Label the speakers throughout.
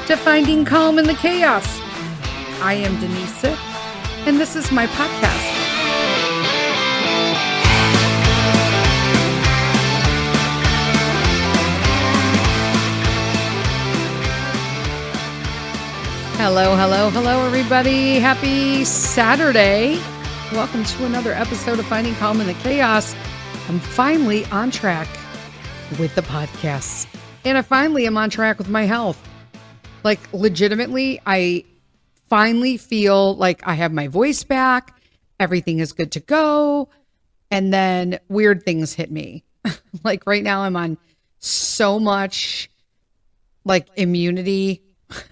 Speaker 1: to Finding Calm in the Chaos. I am Denise Sith, and this is my podcast. Hello, everybody. Happy Saturday. Welcome to another episode of Finding Calm in the Chaos. I'm finally on track with the podcasts, and I finally am on track with my health. Like, legitimately, I finally feel like I have my voice back. Everything is good to go. And then weird things hit me. Like right now I'm on so much like immunity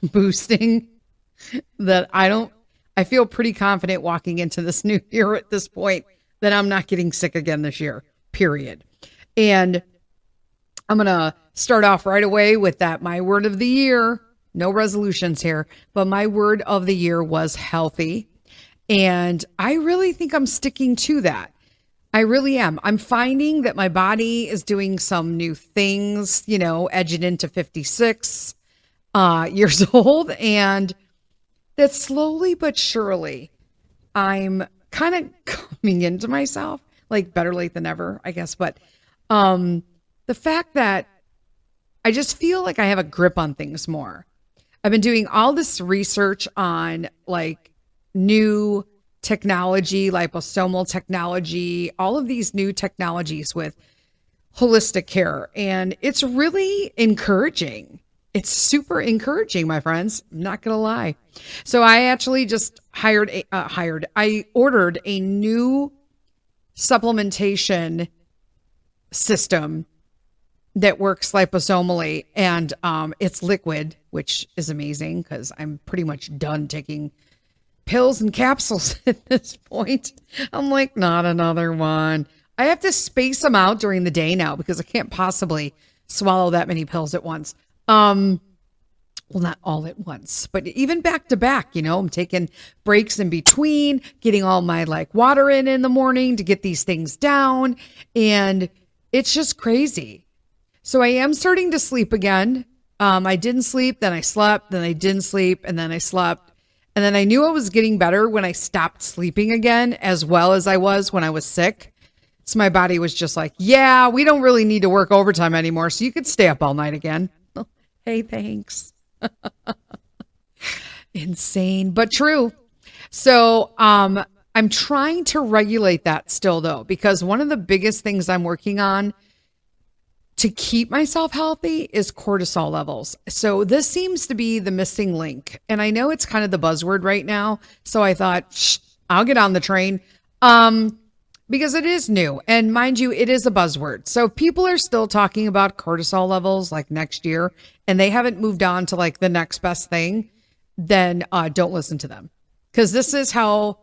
Speaker 1: boosting that I feel pretty confident walking into this new year at this point that I'm not getting sick again this year, period. And I'm going to start off right away with that. My word of the year, no resolutions here, but my word of the year was healthy. And I really think I'm sticking to that. I really am. I'm finding that my body is doing some new things, edging into 56 years old. And that slowly but surely, I'm kind of coming into myself, like better late than never, I guess. But the fact that I just feel like I have a grip on things more. I've been doing all this research on like new technology, liposomal technology, all of these new technologies with holistic care. And it's really encouraging. It's super encouraging, my friends. I'm not going to lie. So I actually just I ordered a new supplementation system that works liposomally, and it's liquid, which is amazing because I'm pretty much done taking pills and capsules at this point. I'm like, not another one. I have to space them out during the day now because I can't possibly swallow that many pills at once. Well, not all at once, but even back to back, I'm taking breaks in between, getting all my like water in the morning to get these things down. And it's just crazy. So I am starting to sleep again. I didn't sleep, then I slept, then I didn't sleep, and then I slept. And then I knew I was getting better when I stopped sleeping again, as well as I was when I was sick. So my body was just like, yeah, we don't really need to work overtime anymore. So you could stay up all night again. Hey, thanks. Insane, but true. So I'm trying to regulate that still though, because one of the biggest things I'm working on to keep myself healthy is cortisol levels. So this seems to be the missing link. And I know it's kind of the buzzword right now. So I thought, I'll get on the train because it is new. And mind you, it is a buzzword. So people are still talking about cortisol levels like next year, and they haven't moved on to like the next best thing, then don't listen to them. Because this is how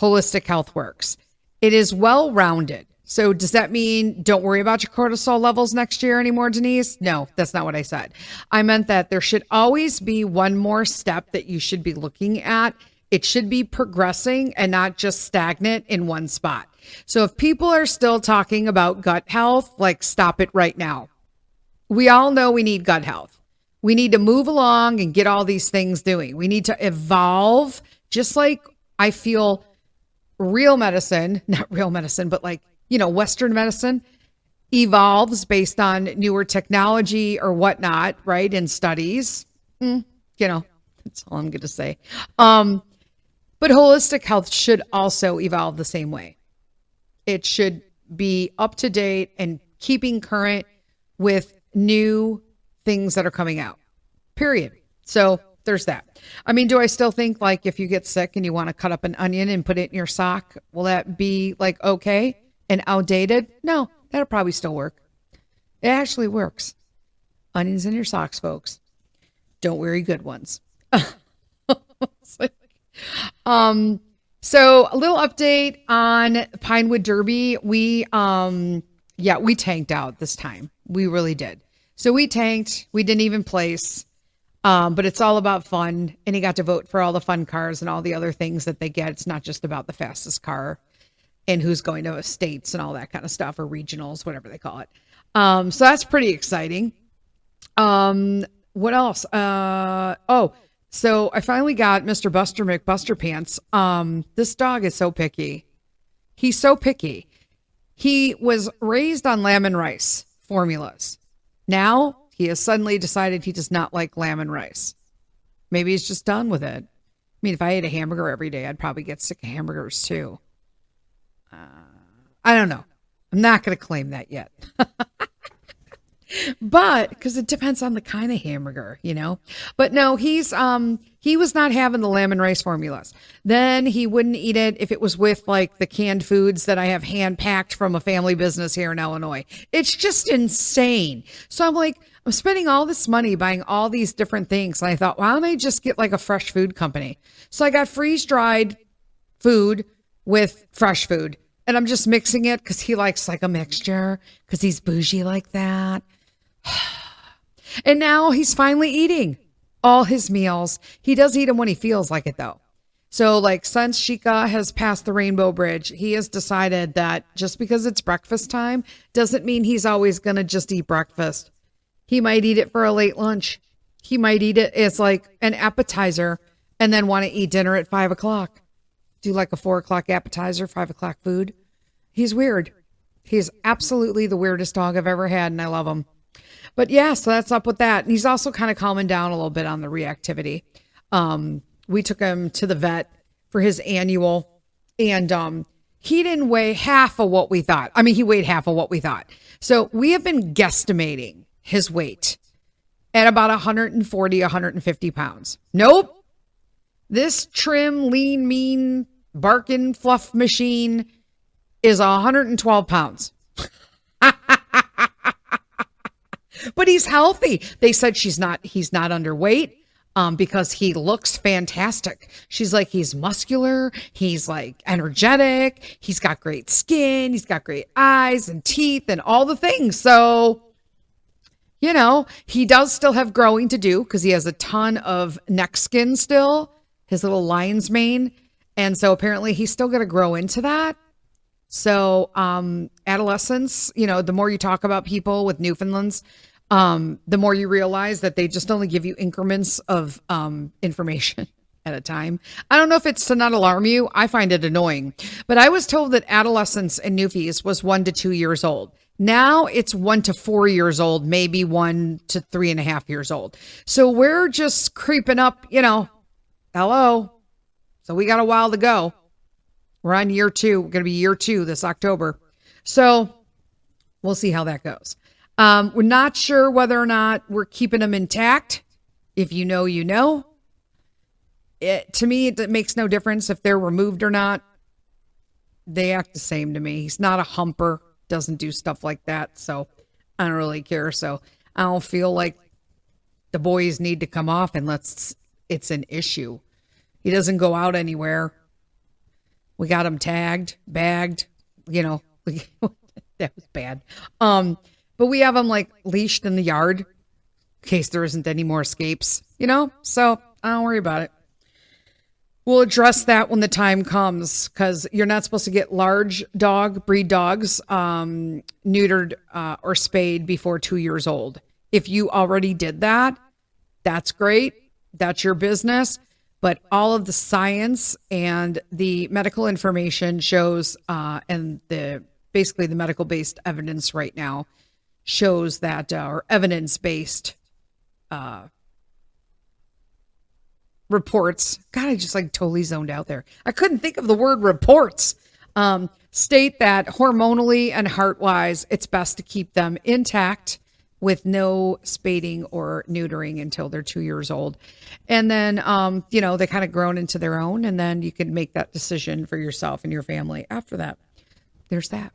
Speaker 1: holistic health works. It is well-rounded. So does that mean don't worry about your cortisol levels next year anymore, Denise? No, that's not what I said. I meant that there should always be one more step that you should be looking at. It should be progressing and not just stagnant in one spot. So if people are still talking about gut health, like stop it right now. We all know we need gut health. We need to move along and get all these things doing. We need to evolve, just like I feel real medicine, not real medicine, but like, Western medicine evolves based on newer technology or whatnot, right? In studies, that's all I'm going to say. But holistic health should also evolve the same way. It should be up to date and keeping current with new things that are coming out, period. So there's that. I mean, do I still think like if you get sick and you want to cut up an onion and put it in your sock, will that be like okay and outdated? No, that'll probably still work. It actually works. Onions in your socks, folks. Don't wear good ones. So a little update on Pinewood Derby. We tanked out this time. We really did. So we tanked. We didn't even place. But it's all about fun. And he got to vote for all the fun cars and all the other things that they get. It's not just about the fastest car and who's going to states and all that kind of stuff, or regionals, whatever they call it. So that's pretty exciting. What else? So I finally got Mr. Buster McBuster Pants. This dog is so picky. He's so picky. He was raised on lamb and rice formulas. Now he has suddenly decided he does not like lamb and rice. Maybe he's just done with it. I mean, if I ate a hamburger every day, I'd probably get sick of hamburgers too. I don't know. I'm not going to claim that yet. But because it depends on the kind of hamburger, you know. But no, he was not having the lamb and rice formulas. Then he wouldn't eat it if it was with like the canned foods that I have hand packed from a family business here in Illinois. It's just insane. So I'm like, I'm spending all this money buying all these different things. And I thought, why don't I just get like a fresh food company? So I got freeze dried food with fresh food. And I'm just mixing it because he likes like a mixture because he's bougie like that. And now he's finally eating all his meals. He does eat them when he feels like it though. So like since Shika has passed the Rainbow Bridge, he has decided that just because it's breakfast time doesn't mean he's always going to just eat breakfast. He might eat it for a late lunch. He might eat it as like an appetizer and then want to eat dinner at 5:00. Do like a 4:00 appetizer, 5:00 food. He's weird. He's absolutely the weirdest dog I've ever had, and I love him. But yeah, so that's up with that. And he's also kind of calming down a little bit on the reactivity. We took him to the vet for his annual, and he didn't weigh half of what we thought. I mean, he weighed half of what we thought. So we have been guesstimating his weight at about 140, 150 pounds. Nope. This trim, lean, mean, barking fluff machine is 112 pounds. But he's healthy. They said he's not underweight because he looks fantastic. She's like, he's muscular. He's like energetic. He's got great skin. He's got great eyes and teeth and all the things. So, you know, he does still have growing to do because he has a ton of neck skin still, his little lion's mane. And so apparently he's still going to grow into that. So, adolescence, you know, the more you talk about people with Newfoundlands, the more you realize that they just only give you increments of, information at a time. I don't know if it's to not alarm you. I find it annoying, but I was told that adolescence in Newfies was 1 to 2 years old. Now it's 1 to 4 years old, maybe 1 to 3.5 years old. So we're just creeping up, you know, hello. So we got a while to go. We're on year 2. We're going to be year 2 this October. So we'll see how that goes. We're not sure whether or not we're keeping them intact. If you know, you know. To me, it makes no difference if they're removed or not. They act the same to me. He's not a humper. Doesn't do stuff like that. So I don't really care. So I don't feel like the boys need to come off unless it's an issue. He doesn't go out anywhere. We got him tagged, bagged, you know, that was bad. But we have him like leashed in the yard in case there isn't any more escapes, you know? So I don't worry about it. We'll address that when the time comes because you're not supposed to get large breed dogs, neutered or spayed before 2 years old. If you already did that, that's great. That's your business. But all of the science and the medical information shows, and basically the medical-based evidence right now shows that, or evidence-based reports. God, I just like totally zoned out there. I couldn't think of the word reports. State that hormonally and heart-wise, it's best to keep them intact with no spading or neutering until they're 2 years old. And then, you know, they kind of grown into their own, and then you can make that decision for yourself and your family after that. There's that.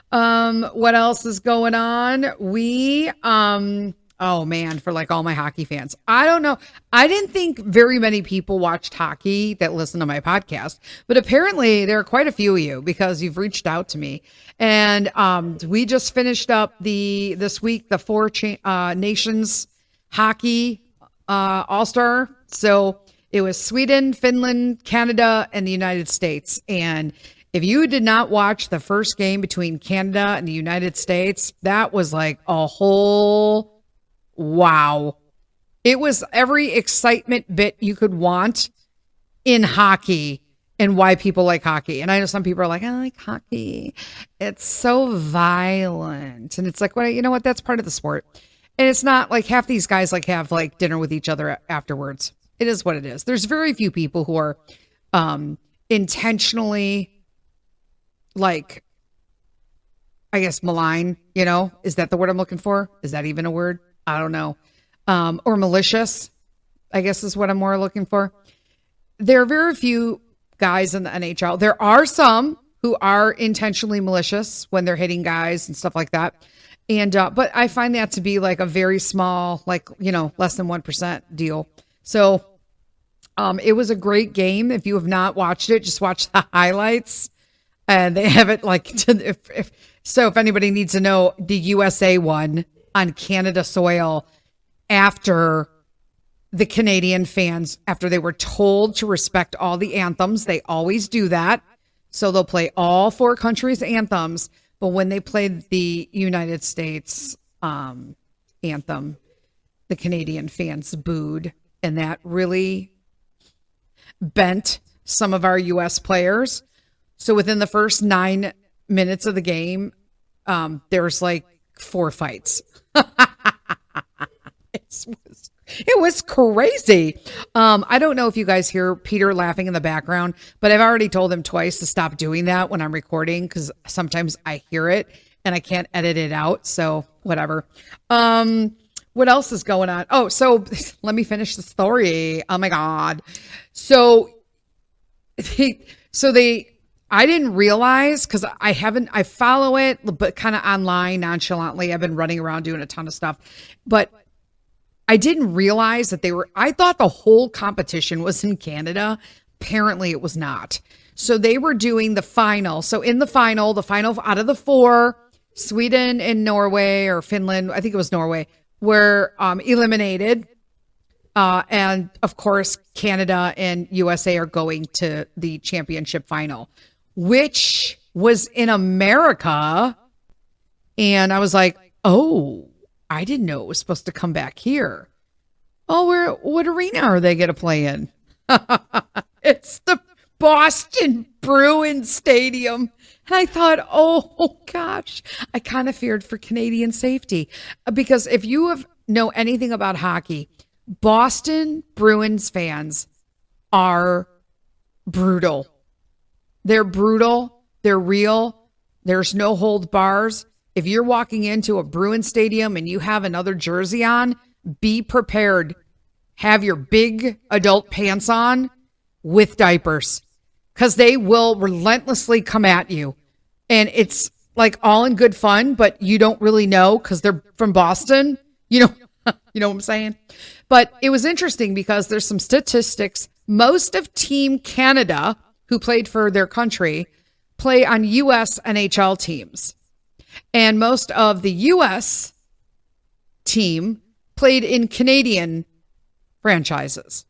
Speaker 1: What else is going on? Oh man, for like all my hockey fans. I don't know. I didn't think very many people watched hockey that listen to my podcast, but apparently there are quite a few of you because you've reached out to me. And we just finished up this week the 4 nations hockey all-star. So it was Sweden, Finland, Canada, and the United States. And if you did not watch the first game between Canada and the United States, that was like a whole wow. It was every excitement bit you could want in hockey and why people like hockey. And I know some people are like, I like hockey. It's so violent. And it's like, well, you know what? That's part of the sport. And it's not like half these guys like have like dinner with each other afterwards. It is what it is. There's very few people who are intentionally like, I guess, malign, you know, is that the word I'm looking for? Is that even a word? I don't know. Or malicious, I guess is what I'm more looking for. There are very few guys in the NHL. There are some who are intentionally malicious when they're hitting guys and stuff like that. And, but I find that to be like a very small, like, you know, less than 1% deal. So, it was a great game. If you have not watched it, just watch the highlights. And they have it like, if anybody needs to know, the USA won on Canada soil after the Canadian fans, after they were told to respect all the anthems. They always do that. So they'll play all 4 countries' anthems. But when they played the United States anthem, the Canadian fans booed. And that really bent some of our U.S. players. So within the first 9 minutes of the game, there's like 4 fights. It was crazy. I don't know if you guys hear Peter laughing in the background, but I've already told him twice to stop doing that when I'm recording because sometimes I hear it and I can't edit it out. So whatever. What else is going on? Oh, so let me finish the story. Oh my God. So I didn't realize because I follow it, but kind of online nonchalantly. I've been running around doing a ton of stuff, but I didn't realize that I thought the whole competition was in Canada. Apparently it was not. So they were doing the final. So in the final out of the 4, Sweden and Norway or Finland, I think it was Norway, were eliminated. And of course, Canada and USA are going to the championship final, which was in America. And I was like, oh, I didn't know it was supposed to come back here. Oh, what arena are they going to play in? It's the Boston Bruins Stadium. And I thought, oh gosh, I kind of feared for Canadian safety because if you know anything about hockey, Boston Bruins fans are brutal. They're brutal. They're real. There's no hold bars. If you're walking into a Bruins stadium and you have another jersey on, be prepared. Have your big adult pants on with diapers because they will relentlessly come at you. And it's like all in good fun, but you don't really know because they're from Boston. You know what I'm saying? But it was interesting because there's some statistics. Most of Team Canada, who played for their country, play on U.S. NHL teams. And most of the U.S. team played in Canadian franchises.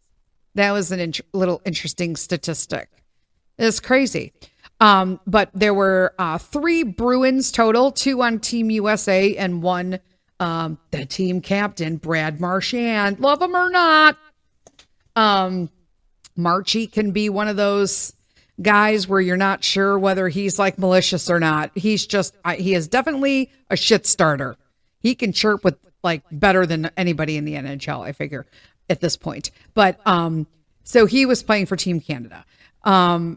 Speaker 1: That was a little interesting statistic. It's crazy. But there were 3 Bruins total, 2 on Team USA and 1 the team captain, Brad Marchand. Love him or not. Marchie can be one of those guys where you're not sure whether he's like malicious or not. He's just, he is definitely a shit starter. He can chirp with like better than anybody in the NHL, I figure at this point. But, so he was playing for Team Canada.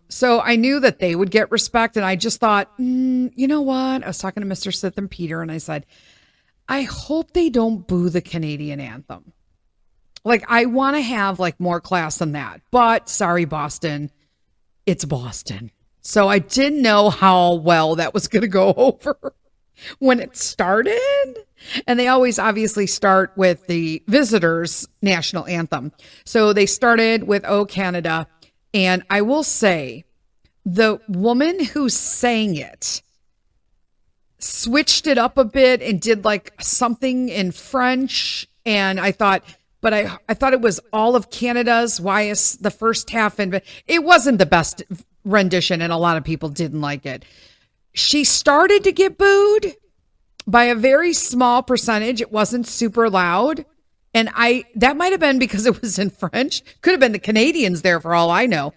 Speaker 1: So I knew that they would get respect and I just thought, you know what? I was talking to Mr. Sith and Peter and I said, I hope they don't boo the Canadian anthem. Like I want to have like more class than that, but sorry, Boston. It's Boston. So I didn't know how well that was going to go over when it started. And they always obviously start with the visitors' national anthem. So they started with O Canada. And I will say the woman who sang it switched it up a bit and did like something in French. And I thought, but I thought it was all of Canada's. Why is the first half? And it wasn't the best rendition, and a lot of people didn't like it. She started to get booed by a very small percentage. It wasn't super loud, And that might have been because it was in French. Could have been the Canadians there for all I know.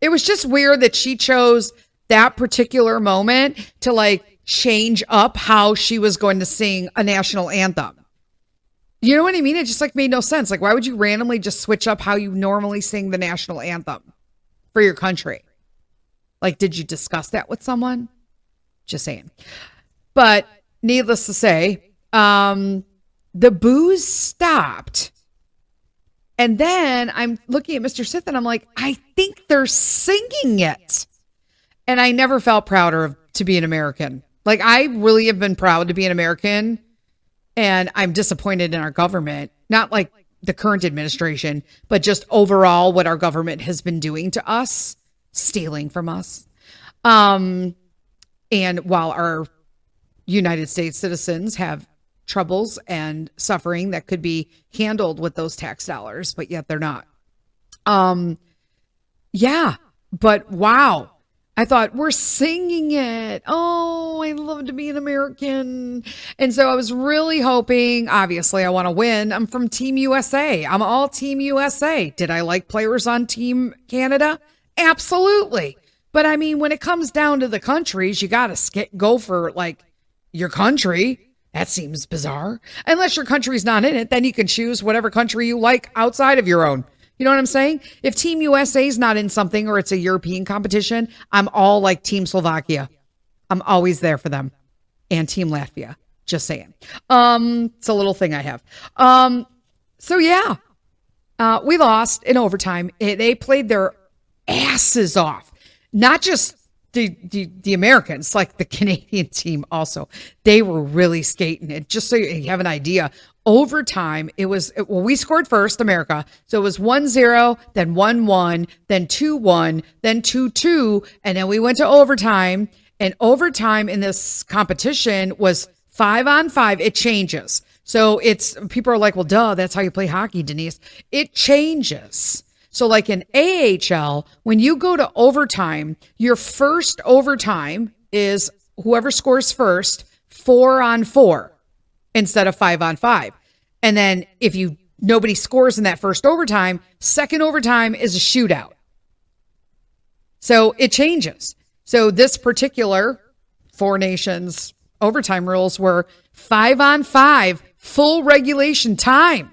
Speaker 1: It was just weird that she chose that particular moment to like change up how she was going to sing a national anthem. You know what I mean? It just like made no sense. Like, why would you randomly just switch up how you normally sing the national anthem for your country? Like, did you discuss that with someone? Just saying. But needless to say, the booze stopped. And then I'm looking at Mr. Sith and I'm like, I think they're singing it. And I never felt prouder to be an American. Like, I really have been proud to be an American. And I'm disappointed in our government, not like the current administration, but just overall what our government has been doing to us, stealing from us. And while our United States citizens have troubles and suffering that could be handled with those tax dollars, but yet they're not. Yeah, but wow. I thought, we're singing it. Oh, I love to be an American. And so I was really hoping, obviously, I want to win. I'm from Team USA. I'm all Team USA. Did I like players on Team Canada? Absolutely. But I mean, when it comes down to the countries, you got to go for like your country. That seems bizarre. Unless your country's not in it, then you can choose whatever country you like outside of your own. You know what I'm saying? If Team USA is not in something or it's a European competition, I'm all like Team Slovakia. I'm always there for them. And Team Latvia. Just saying. It's a little thing I have. So yeah, we lost in overtime. They played their asses off. Not just the Americans, like the Canadian team also. They were really skating it. Just so you have an idea, overtime, we scored first, America. So it was 1-0, then 1-1, then 2-1, then 2-2, and then we went to overtime. And overtime in this competition was 5-on-5. It changes. So people are like, well, duh, that's how you play hockey, Denise. It changes. So like in AHL, when you go to overtime, your first overtime is whoever scores first, 4-on-4 instead of 5-on-5. And then if nobody scores in that first overtime, second overtime is a shootout. So it changes. So this particular Four Nations overtime rules were 5-on-5, full regulation time.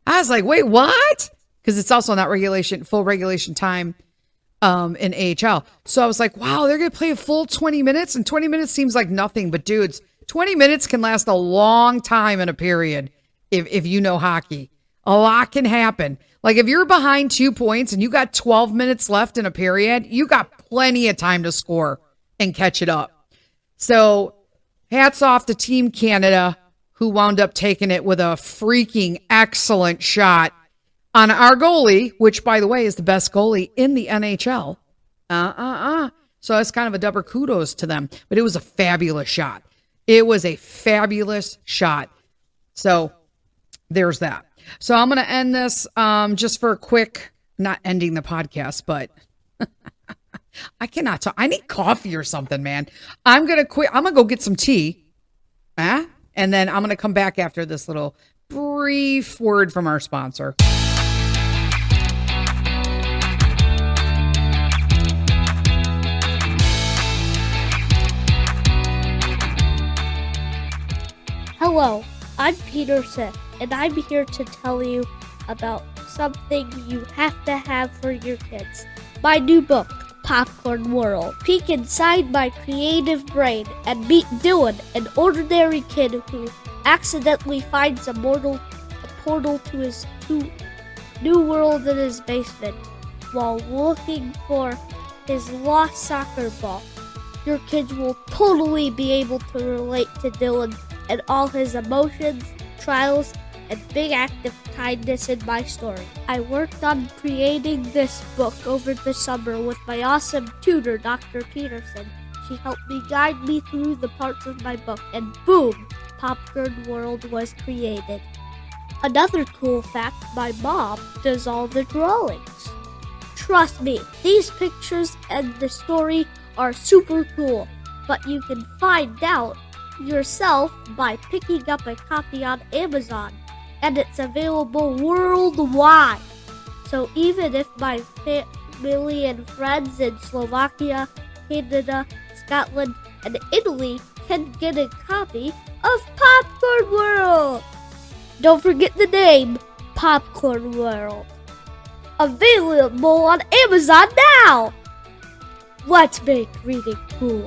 Speaker 1: I was like, wait, what? Because it's also not full regulation time in AHL. So I was like, wow, they're going to play a full 20 minutes? And 20 minutes seems like nothing. But dudes, 20 minutes can last a long time in a period if you know hockey. A lot can happen. Like if you're behind 2 points and you got 12 minutes left in a period, you got plenty of time to score and catch it up. So hats off to Team Canada, who wound up taking it with a freaking excellent shot on our goalie, which, by the way, is the best goalie in the NHL. So it's kind of a double kudos to them. But it was a fabulous shot. It was a fabulous shot. So there's that. So I'm going to end this just for a quick, not ending the podcast, but I cannot talk. I need coffee or something, man. I'm going to quit. I'm going to go get some tea. And then I'm going to come back after this little brief word from our sponsor.
Speaker 2: Hello, I'm Peter Sith, and I'm here to tell you about something you have to have for your kids. My new book, Popcorn World. Peek inside my creative brain and meet Dylan, an ordinary kid who accidentally finds a portal to his new world in his basement while looking for his lost soccer ball. Your kids will totally be able to relate to Dylan and all his emotions, trials, and big act of kindness in my story. I worked on creating this book over the summer with my awesome tutor, Dr. Peterson. She helped me guide me through the parts of my book, and boom, Popcorn World was created. Another cool fact, my mom does all the drawings. Trust me, these pictures and the story are super cool, but you can find out yourself by picking up a copy on Amazon. and it's available worldwide. So even if my family and friends in Slovakia, Canada, Scotland, and Italy can get a copy of Popcorn World. Don't forget the name, Popcorn World. Available on Amazon now. Let's make reading cool.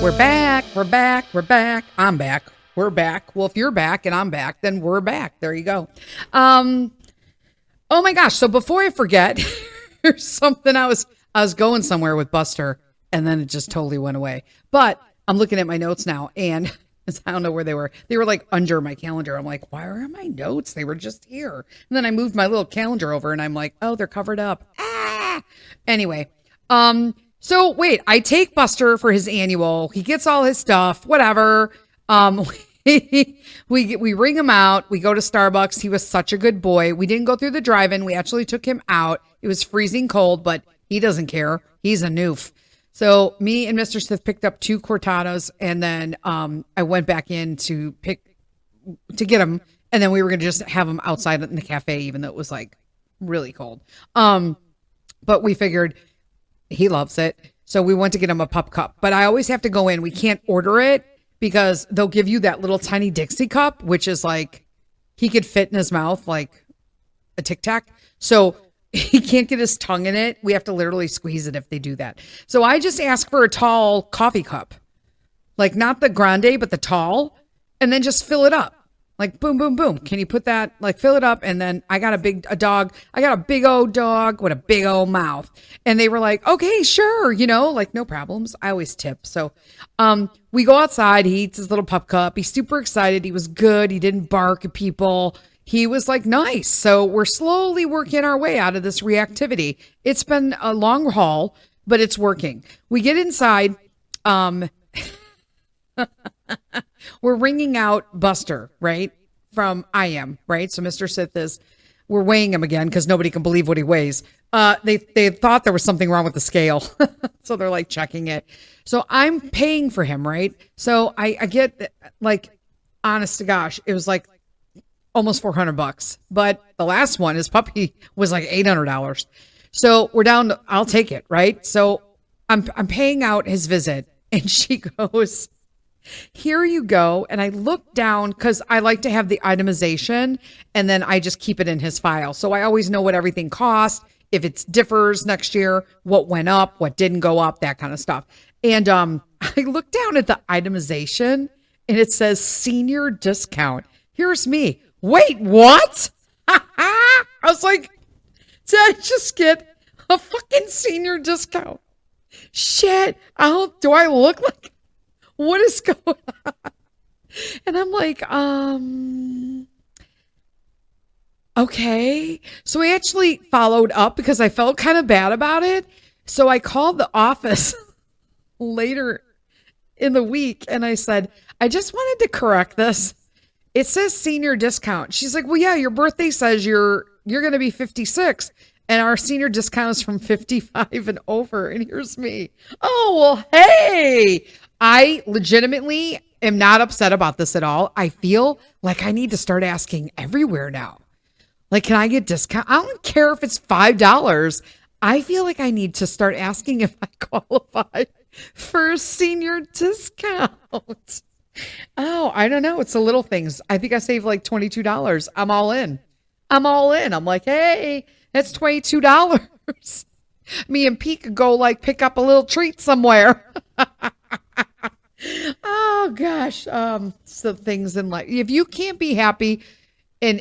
Speaker 1: We're back. I'm back. We're back. Well, if you're back and I'm back, then we're back. There you go. Oh my gosh. So before I forget, here's something I was going somewhere with Buster and then it just totally went away. But I'm looking at my notes now and I don't know where they were. They were like under my calendar. I'm like, why are my notes? They were just here. And then I moved my little calendar over and I'm like, oh, they're covered up. Anyway, so wait, I take Buster for his annual. He gets all his stuff, whatever. We ring him out. We go to Starbucks. He was such a good boy. We didn't go through the drive-in. We actually took him out. It was freezing cold, but he doesn't care. He's a noof. So me and Mr. Sith picked up 2 cortadas, and then I went back in to get him, and then we were gonna just have him outside in the cafe, even though it was like really cold. But we figured he loves it. So we went to get him a pup cup, but I always have to go in. We can't order it because they'll give you that little tiny Dixie cup, which is like, he could fit in his mouth like a Tic Tac. So he can't get his tongue in it. We have to literally squeeze it if they do that. So I just ask for a tall coffee cup, like not the grande, but the tall, and then just fill it up. Like boom, boom, boom. Can you put that, like fill it up? And then I got a big old dog with a big old mouth. And they were like, okay, sure. Like no problems. I always tip. So, we go outside. He eats his little pup cup. He's super excited. He was good. He didn't bark at people. He was like nice. So we're slowly working our way out of this reactivity. It's been a long haul, but it's working. We get inside. We're ringing out Buster, right? From I Am, right? So Mr. Sith we're weighing him again because nobody can believe what he weighs. They thought there was something wrong with the scale. So they're like checking it. So I'm paying for him, right? So I get like, honest to gosh, it was like almost $400. But the last one, his puppy was like $800. So we're down to, I'll take it, right? So I'm paying out his visit and she goes, here you go. And I look down because I like to have the itemization and then I just keep it in his file. So I always know what everything costs, if it differs next year, what went up, what didn't go up, that kind of stuff. And I look down at the itemization and it says senior discount. Here's me. Wait, what? I was like, did I just get a fucking senior discount? Shit. Do I look like, what is going on? And I'm like, okay. So I actually followed up because I felt kind of bad about it. So I called the office later in the week and I said, I just wanted to correct this. It says senior discount. She's like, well, yeah, your birthday says you're going to be 56 and our senior discount is from 55 and over. And here's me. Oh, well, hey, I legitimately am not upset about this at all. I feel like I need to start asking everywhere now. Like, can I get discount? I don't care if it's $5. I feel like I need to start asking if I qualify for a senior discount. Oh, I don't know. It's the little things. I think I saved like $22. I'm all in. I'm like, hey, that's $22. Me and Pete could go like pick up a little treat somewhere. Oh gosh. So things in life. If you can't be happy and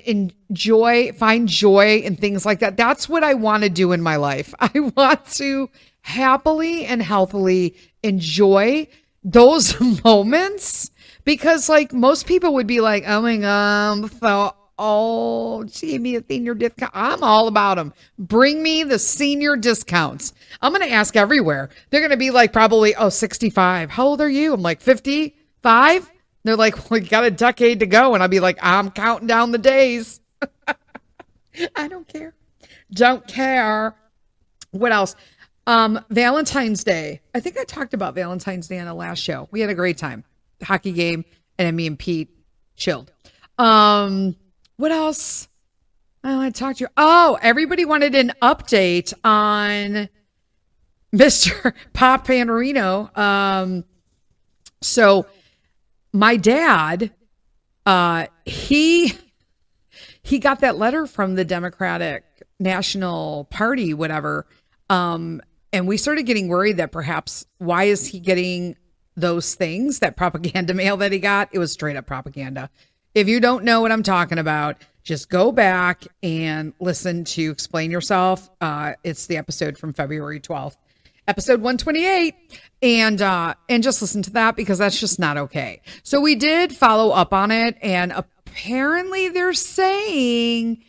Speaker 1: find joy in things like that, that's what I want to do in my life. I want to happily and healthily enjoy those moments because like most people would be like, oh my God, she gave me a senior discount. I'm all about them. Bring me the senior discounts. I'm going to ask everywhere. They're going to be like probably, 65. How old are you? I'm like 55. They're like, well, you got a decade to go. And I'll be like, I'm counting down the days. I don't care. Don't care. What else? Valentine's Day. I think I talked about Valentine's Day on the last show. We had a great time. Hockey game, and then me and Pete chilled. What else? I talked to you. Oh, everybody wanted an update on Mr. Pop Panarino. So my dad, he got that letter from the Democratic National Party, whatever. And we started getting worried that perhaps why is he getting those things, that propaganda mail that he got? It was straight up propaganda. If you don't know what I'm talking about, just go back and listen to Explain Yourself. It's the episode from February 12th, episode 128. And just listen to that because that's just not okay. So we did follow up on it. And apparently they're saying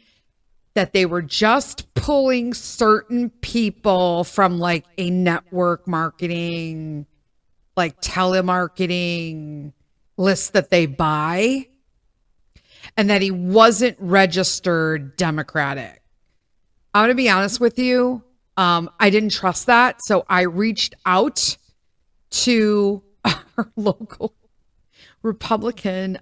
Speaker 1: that they were just pulling certain people from like a network marketing, like telemarketing list that they buy, and that he wasn't registered Democratic. I'm going to be honest with you. I didn't trust that. So I reached out to our local Republican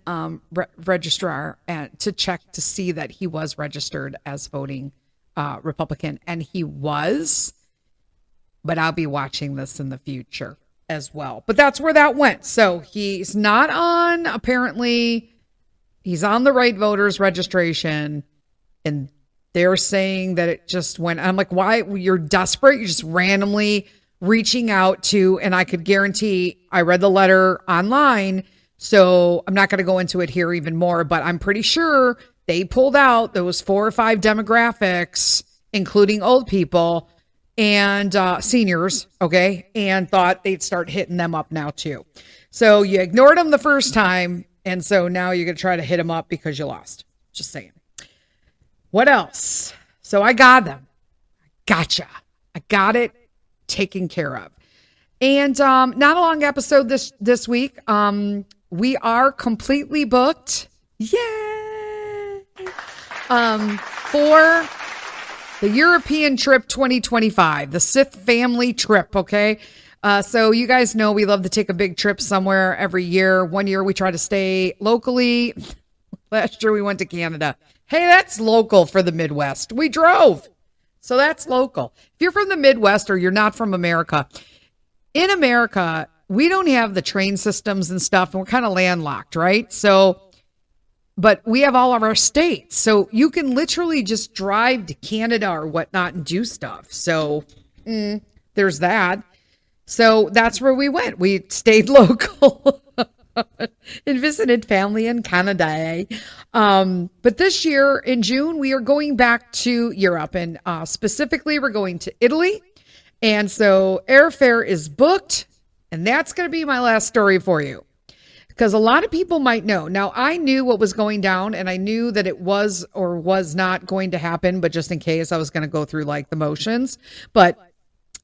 Speaker 1: registrar to check to see that he was registered as voting Republican, and he was, but I'll be watching this in the future as well. But that's where that went. So he's not on, apparently he's on the right voters registration, and they're saying that it just went. I'm like, why? You're desperate. You're just randomly reaching out to, and I could guarantee I read the letter online. So I'm not going to go into it here even more, but I'm pretty sure they pulled out those 4 or 5 demographics, including old people and seniors, okay, and thought they'd start hitting them up now too. So you ignored them the first time, and so now you're going to try to hit them up because you lost. Just saying. What else? So I got them. Gotcha. I got it taken care of. And not a long episode this week. We are completely booked. Yay! For the European trip 2025, the Sith family trip, okay? So you guys know we love to take a big trip somewhere every year. One year we try to stay locally. Last year we went to Canada. Hey, that's local for the Midwest. We drove. So that's local. If you're from the Midwest or you're not from America, in America, we don't have the train systems and stuff, and we're kind of landlocked, right? So, but we have all of our states. So you can literally just drive to Canada or whatnot and do stuff. So there's that. So that's where we went. We stayed local and visited family in Canada. But this year in June, we are going back to Europe, and specifically we're going to Italy. And so airfare is booked. And that's going to be my last story for you, because a lot of people might know. Now, I knew what was going down, and I knew that it was or was not going to happen, but just in case, I was going to go through like the motions. But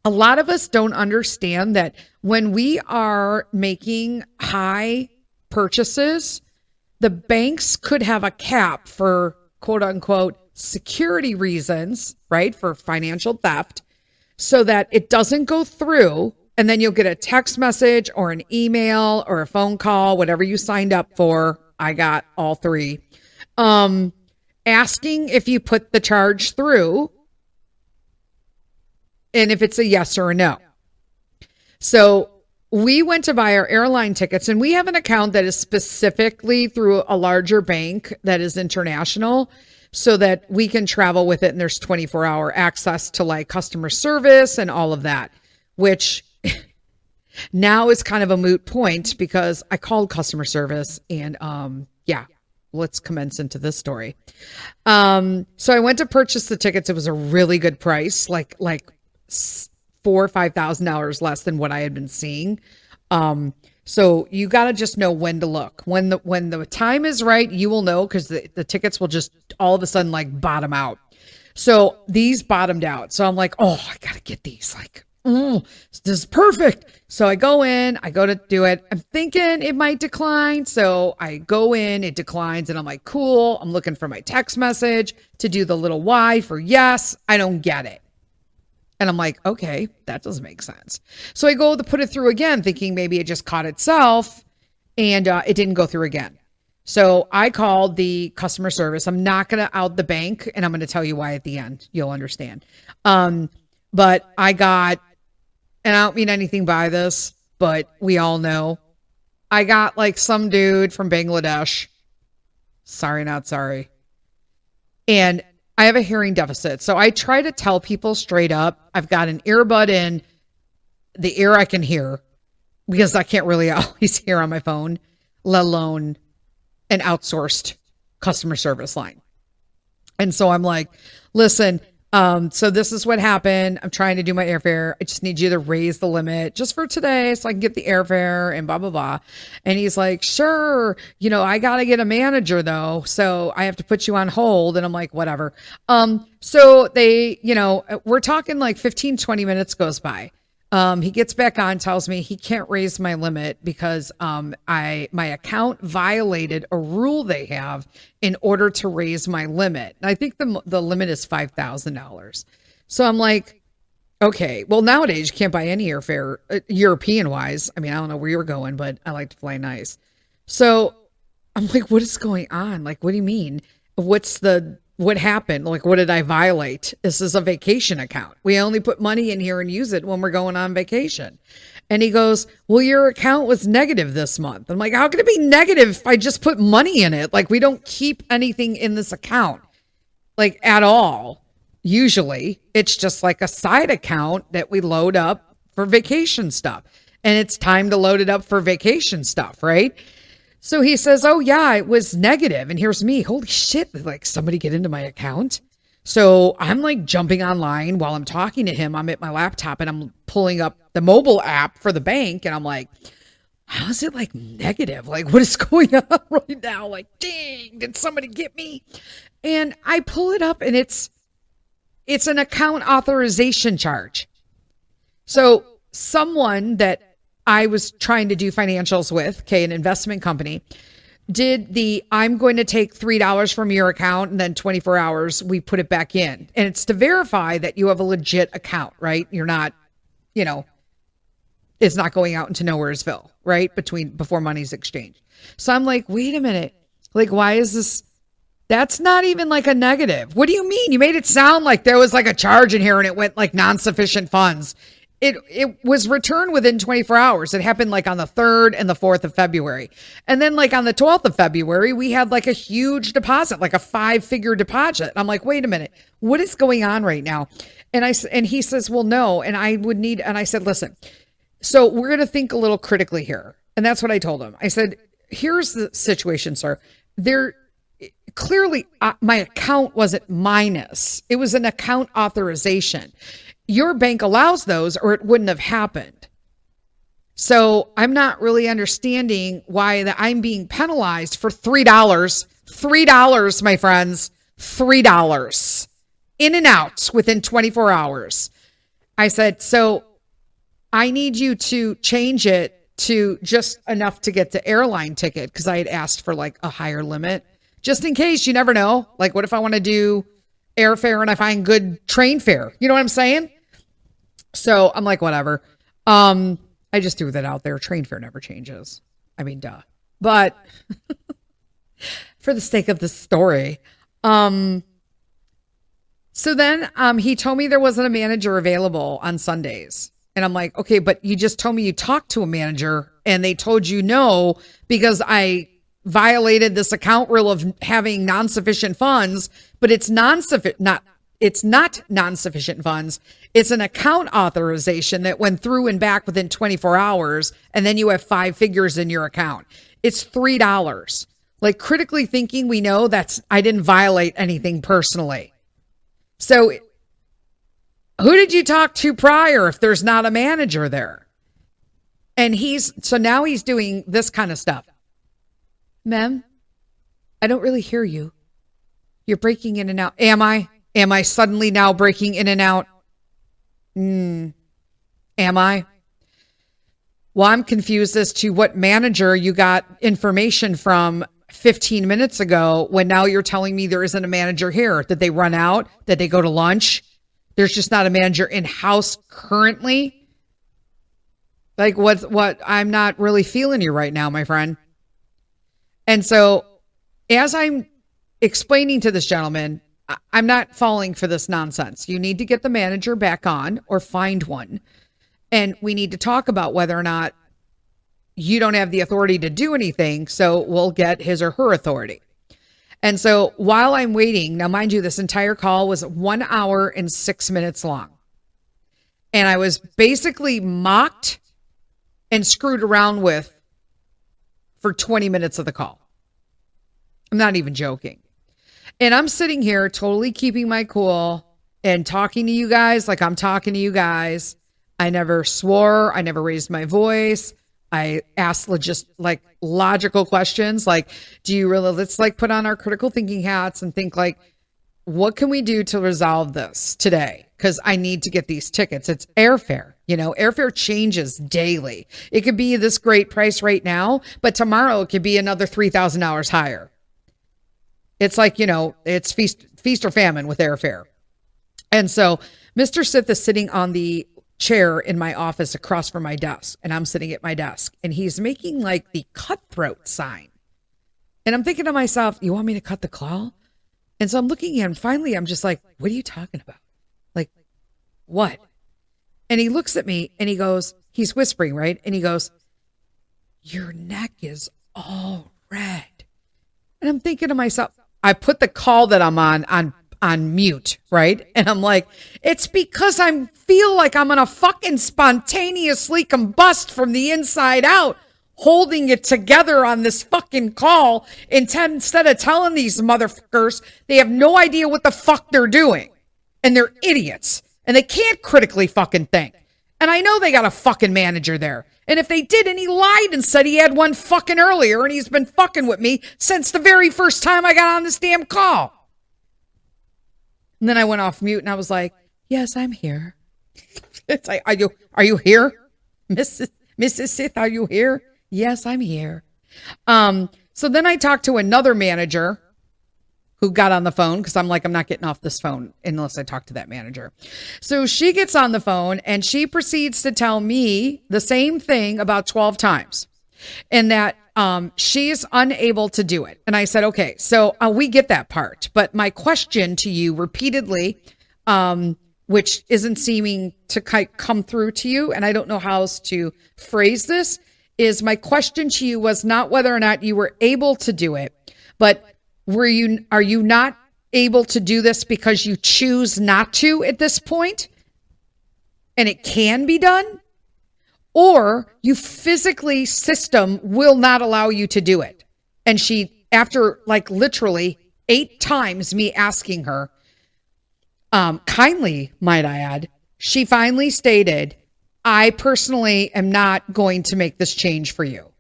Speaker 1: a lot of us don't understand that when we are making high purchases, the banks could have a cap for quote unquote security reasons, right? For financial theft, so that it doesn't go through. And then you'll get a text message or an email or a phone call, whatever you signed up for. I got all 3. Asking if you put the charge through and if it's a yes or a no. So we went to buy our airline tickets, and we have an account that is specifically through a larger bank that is international, so that we can travel with it. And there's 24-hour access to like customer service and all of that, which now is kind of a moot point because I called customer service, and let's commence into this story. So I went to purchase the tickets. It was a really good price, like $4,000 or $5,000 less than what I had been seeing. So you got to just know when to look. When the time is right, you will know, because the tickets will just all of a sudden like bottom out. So these bottomed out. So I'm like, oh, I got to get these. Like, "Ooh, this is perfect." So I go in, I go to do it. I'm thinking it might decline. So I go in, it declines, and I'm like, cool. I'm looking for my text message to do the little Y for yes. I don't get it. And I'm like, okay, that doesn't make sense. So I go to put it through again, thinking maybe it just caught itself and it didn't go through again. So I called the customer service. I'm not going to out the bank, and I'm going to tell you why at the end. You'll understand. But I got, and I don't mean anything by this, but we all know, I got like some dude from Bangladesh. Sorry, not sorry. And I have a hearing deficit. So I try to tell people straight up, I've got an earbud in the ear I can hear, because I can't really always hear on my phone, let alone an outsourced customer service line. And so I'm like, listen, so this is what happened. I'm trying to do my airfare. I just need you to raise the limit just for today so I can get the airfare and blah, blah, blah. And he's like, sure. I got to get a manager though. So I have to put you on hold. And I'm like, whatever. So they, we're talking like 15, 20 minutes goes by. He gets back on, tells me he can't raise my limit because my account violated a rule they have in order to raise my limit. And I think the limit is $5,000. So I'm like, okay, well, nowadays you can't buy any airfare European wise. I mean, I don't know where you're going, but I like to fly nice. So I'm like, what is going on? Like, what do you mean? What happened? Like, what did I violate? This is a vacation account. We only put money in here and use it when we're going on vacation. And he goes, well, your account was negative this month. I'm like, how can it be negative if I just put money in it? Like, we don't keep anything in this account, like at all. Usually it's just like a side account that we load up for vacation stuff. And it's time to load it up for vacation stuff, right? So he says, oh yeah, it was negative. And here's me. Holy shit. Like, somebody get into my account. So I'm like jumping online while I'm talking to him. I'm at my laptop and I'm pulling up the mobile app for the bank. And I'm like, how is it like negative? Like, what is going on right now? Like, dang, did somebody get me? And I pull it up and it's an account authorization charge. So someone that I was trying to do financials with, an investment company, did I'm going to take $3 from your account and then 24 hours, we put it back in. And it's to verify that you have a legit account, right? You're not, it's not going out into Nowheresville, right? Before money's exchanged. So I'm like, wait a minute. Like, why is this? That's not even like a negative. What do you mean? You made it sound like there was like a charge in here and it went like non-sufficient funds. It was returned within 24 hours. It happened like on the 3rd and the 4th of February. And then like on the 12th of February, we had like a huge deposit, like a 5-figure deposit. I'm like, wait a minute, what is going on right now? And he says, well, no. And I said, listen, so we're going to think a little critically here. And that's what I told him. I said, here's the situation, sir. Clearly my account wasn't minus. It was an account authorization. Your bank allows those or it wouldn't have happened. So I'm not really understanding why I'm being penalized for $3. $3, my friends, $3 in and out within 24 hours. I said, so I need you to change it to just enough to get the airline ticket, because I had asked for like a higher limit just in case. You never know. Like, what if I want to do airfare and I find good train fare? You know what I'm saying? So I'm like, whatever. I just threw that out there. Train fare never changes. I mean, duh. But for the sake of the story, so then he told me there wasn't a manager available on Sundays. And I'm like, okay, but you just told me you talked to a manager and they told you no because I violated this account rule of having non-sufficient funds, but it's not non-sufficient funds. It's an account authorization that went through and back within 24 hours. And then you have 5 figures in your account. It's $3. Like, critically thinking, we know I didn't violate anything personally. So who did you talk to prior if there's not a manager there? And so now he's doing this kind of stuff. Ma'am, I don't really hear you. You're breaking in and out. Am I suddenly now breaking in and out? Am I? Well, I'm confused as to what manager you got information from 15 minutes ago when now you're telling me there isn't a manager here. Did they run out? Did they go to lunch? There's just not a manager in house currently. Like what I'm not really feeling you right now, my friend. And so as I'm explaining to this gentleman, I'm not falling for this nonsense. You need to get the manager back on or find one. And we need to talk about whether or not you don't have the authority to do anything. So we'll get his or her authority. And so while I'm waiting, now mind you, this entire call was 1 hour and 6 minutes long. And I was basically mocked and screwed around with for 20 minutes of the call. I'm not even joking. And I'm sitting here totally keeping my cool and talking to you guys like I'm talking to you guys. I never swore. I never raised my voice. I asked just like logical questions. Like, do you really, let's like put on our critical thinking hats and think like, what can we do to resolve this today? Because I need to get these tickets. It's airfare. You know, airfare changes daily. It could be this great price right now, but tomorrow it could be another $3,000 higher. It's like, you know, it's feast or famine with airfare. And so Mr. Sith is sitting on the chair in my office across from my desk, and I'm sitting at my desk, and he's making like the cutthroat sign. And I'm thinking to myself, you want me to cut the call? And so I'm looking at him. Finally, I'm just like, what are you talking about? Like, what? And he looks at me and he goes, he's whispering, right? And he goes, your neck is all red. And I'm thinking to myself, I put the call that I'm on mute, right? And I'm like, it's because I feel like I'm going to fucking spontaneously combust from the inside out, holding it together on this fucking call instead of telling these motherfuckers they have no idea what the fuck they're doing. And they're idiots. And they can't critically fucking think. And I know they got a fucking manager there. And if they did, and he lied and said he had one fucking earlier, and he's been fucking with me since the very first time I got on this damn call. And then I went off mute and I was like, yes, I'm here. It's like, are you here? Mrs. Sith, are you here? Yes, I'm here. So then I talked to another manager who got on the phone because I'm like, I'm not getting off this phone unless I talk to that manager. So she gets on the phone and she proceeds to tell me the same thing about 12 times and that she's unable to do it. And I said, okay, so we get that part. But my question to you repeatedly, which isn't seeming to come through to you, and I don't know how else to phrase this, is my question to you was not whether or not you were able to do it, but are you not able to do this because you choose not to at this point? And it can be done? Or you physically, system will not allow you to do it. And she, after like literally 8 times me asking her, kindly, might I add, she finally stated, I personally am not going to make this change for you.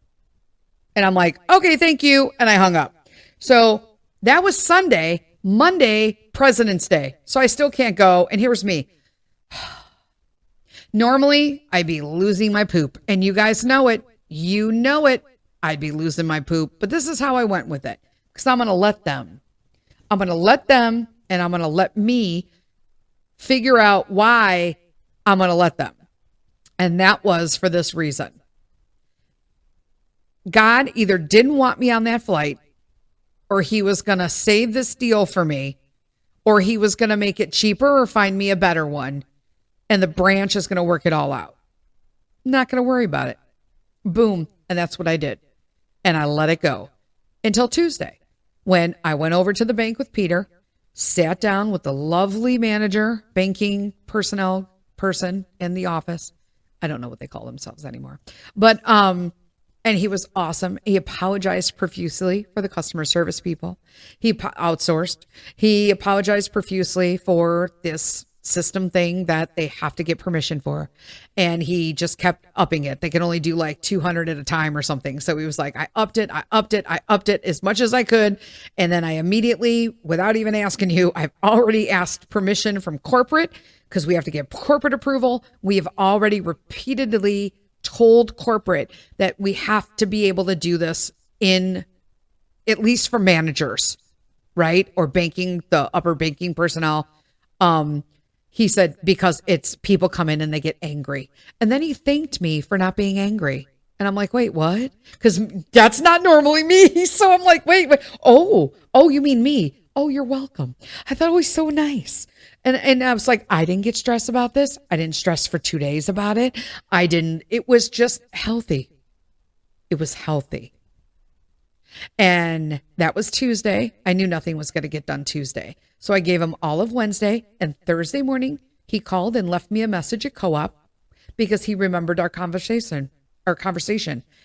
Speaker 1: And I'm like, okay, thank you. And I hung up. So that was Sunday. Monday, President's Day. So I still can't go. And here's me. Normally, I'd be losing my poop. And you guys know it. You know it. I'd be losing my poop. But this is how I went with it. Because I'm going to let them. I'm going to let them. And I'm going to let me figure out why I'm going to let them. And that was for this reason. God either didn't want me on that flight, or he was going to save this deal for me, or he was going to make it cheaper or find me a better one. And the branch is going to work it all out. I'm not going to worry about it. Boom. And that's what I did. And I let it go until Tuesday when I went over to the bank with Peter, sat down with the lovely manager, banking personnel person in the office. I don't know what they call themselves anymore, but, and he was awesome. He apologized profusely for the customer service people. He outsourced. He apologized profusely for this system thing that they have to get permission for. And he just kept upping it. They can only do like 200 at a time or something. So he was like, I upped it as much as I could. And then I immediately, without even asking you, I've already asked permission from corporate because we have to get corporate approval. We have already repeatedly told corporate that we have to be able to do this in, at least for managers, right? Or banking, the upper banking personnel. He said, because it's people come in and they get angry. And then he thanked me for not being angry. And I'm like, wait, what? Because that's not normally me. So I'm like, wait. Oh, you mean me? Oh, you're welcome. I thought it was so nice. And I was like, I didn't get stressed about this. I didn't stress for 2 days about it. It was just healthy. It was healthy. And that was Tuesday. I knew nothing was going to get done Tuesday. So I gave him all of Wednesday, and Thursday morning he called and left me a message at co-op because he remembered our conversation.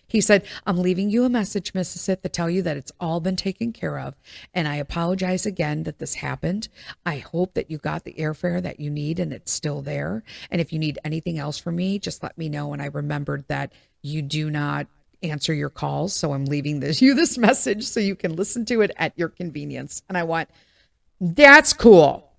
Speaker 1: He said, I'm leaving you a message, Mrs. Sith, to tell you that it's all been taken care of. And I apologize again that this happened. I hope that you got the airfare that you need and it's still there. And if you need anything else from me, just let me know. And I remembered that you do not answer your calls. So I'm leaving you this message so you can listen to it at your convenience. And I went, that's cool.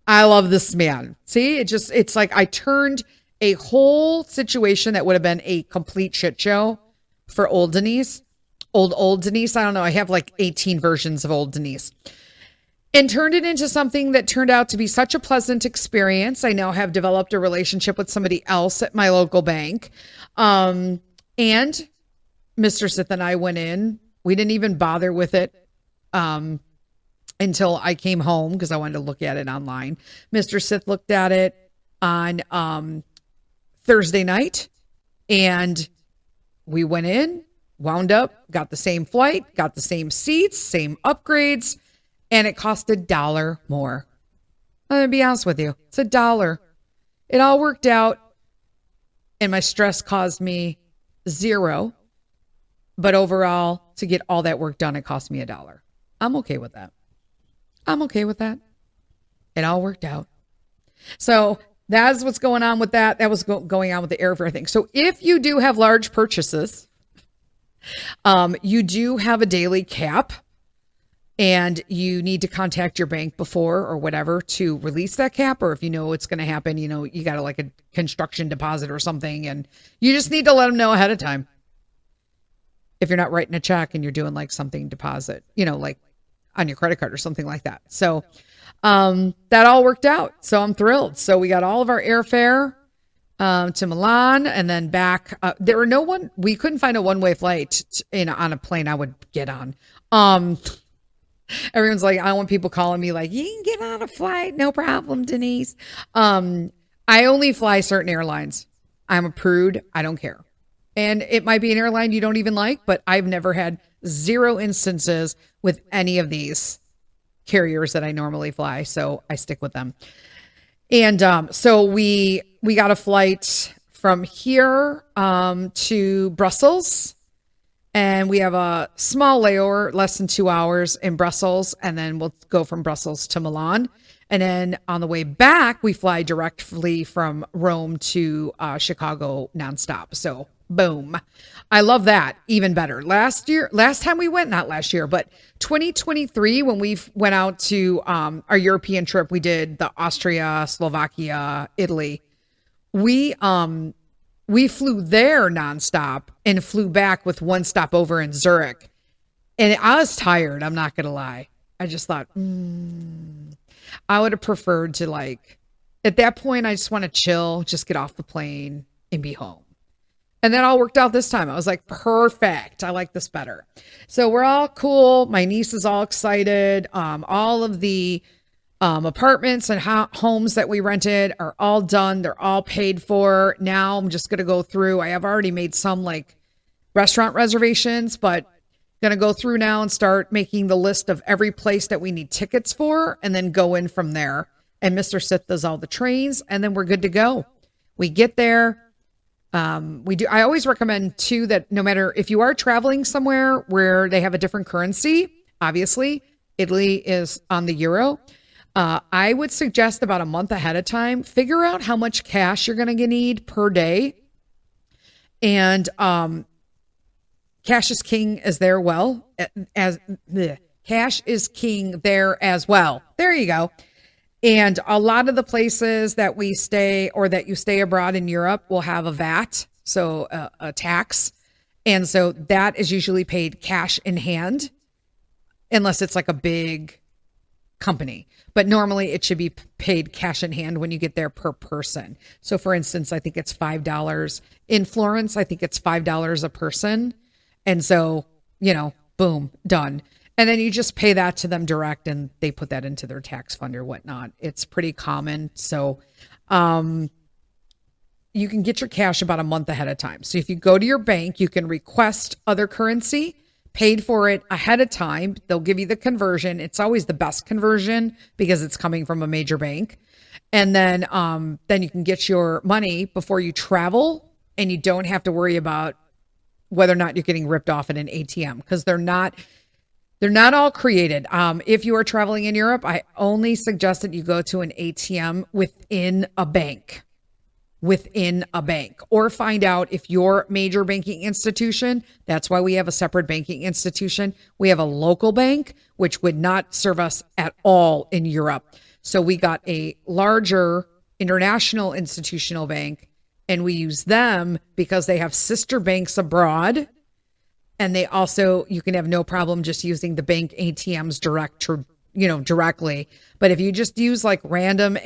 Speaker 1: I love this man. See, it's like I turned a whole situation that would have been a complete shit show for old Denise, old Denise. I don't know. I have like 18 versions of old Denise, and turned it into something that turned out to be such a pleasant experience. I now have developed a relationship with somebody else at my local bank. And Mr. Sith and I went in. We didn't even bother with it until I came home because I wanted to look at it online. Mr. Sith looked at it on Thursday night, and we went in, wound up, got the same flight, got the same seats, same upgrades, and it cost $1 more. I'm going to be honest with you. It's $1. It all worked out, and my stress caused me $0. But overall, to get all that work done, it cost me $1. I'm okay with that. It all worked out. So that's what's going on with that. That was going on with the airfare thing. So if you do have large purchases, you do have a daily cap, and you need to contact your bank before or whatever to release that cap. Or if you know it's going to happen, you got like a construction deposit or something, and you just need to let them know ahead of time. If you're not writing a check and you're doing like something deposit, like on your credit card or something like that. So that all worked out. So I'm thrilled. So we got all of our airfare to Milan and then back. We couldn't find a one-way flight on a plane I would get on. Everyone's like, I don't want people calling me like, you can get on a flight. No problem, Denise. I only fly certain airlines. I'm a prude. I don't care. And it might be an airline you don't even like, but I've never had 0 instances with any of these carriers that I normally fly. So I stick with them. And so we got a flight from here to Brussels. And we have a small layover, less than 2 hours in Brussels. And then we'll go from Brussels to Milan. And then on the way back, we fly directly from Rome to Chicago nonstop. So boom. I love that even better. Last time we went, not last year, but 2023, when we went out to our European trip, we did the Austria, Slovakia, Italy. We flew there nonstop and flew back with one stopover in Zurich. And I was tired. I'm not going to lie. I just thought, I would have preferred to at that point, I just want to chill, just get off the plane and be home. And that all worked out this time. I was like, perfect. I like this better. So we're all cool. My niece is all excited. All of the apartments and homes that we rented are all done. They're all paid for. Now I'm just going to go through. I have already made some restaurant reservations, but going to go through now and start making the list of every place that we need tickets for and then go in from there. And Mr. Sith does all the trains and then we're good to go. We get there. I always recommend too that no matter if you are traveling somewhere where they have a different currency, obviously Italy is on the euro. I would suggest about a month ahead of time, figure out how much cash you're going to need per day. And cash is king as there well as cash is king there as well. There you go. And a lot of the places that we stay or that you stay abroad in Europe will have a VAT, so a tax. And so that is usually paid cash in hand, unless it's like a big company. But normally it should be paid cash in hand when you get there per person. So for instance, I think it's $5. In Florence, I think it's $5 a person. And so, boom, done. And then you just pay that to them direct and they put that into their tax fund or whatnot. It's pretty common. So you can get your cash about a month ahead of time. So if you go to your bank, you can request other currency, paid for it ahead of time. They'll give you the conversion. It's always the best conversion because it's coming from a major bank. And then you can get your money before you travel and you don't have to worry about whether or not you're getting ripped off at an ATM because they're not all created. If you are traveling in Europe, I only suggest that you go to an ATM within a bank, or find out if your major banking institution, that's why we have a separate banking institution. We have a local bank, which would not serve us at all in Europe. So we got a larger international institutional bank and we use them because they have sister banks abroad. And they also, you can have no problem just using the bank ATMs directly. But if you just use like random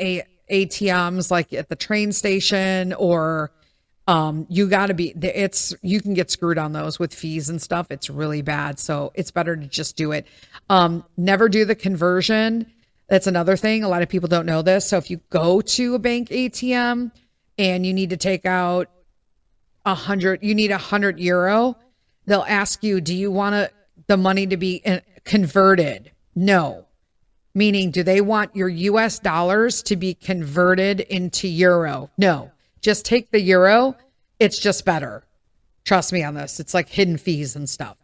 Speaker 1: ATMs, like at the train station or you can get screwed on those with fees and stuff. It's really bad. So it's better to just do it. Never do the conversion. That's another thing. A lot of people don't know this. So if you go to a bank ATM and you need to take out 100 euro, they'll ask you, do you want the money to be converted? No. Meaning, do they want your US dollars to be converted into euro? No. Just take the euro. It's just better. Trust me on this. It's like hidden fees and stuff.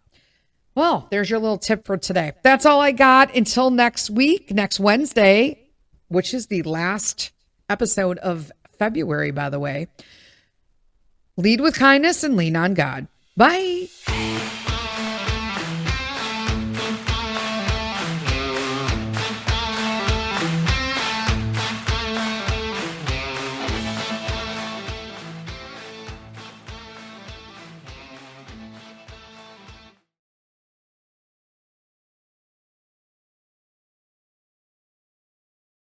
Speaker 1: Well, there's your little tip for today. That's all I got until next week, next Wednesday, which is the last episode of February, by the way. Lead with kindness and lean on God. Bye.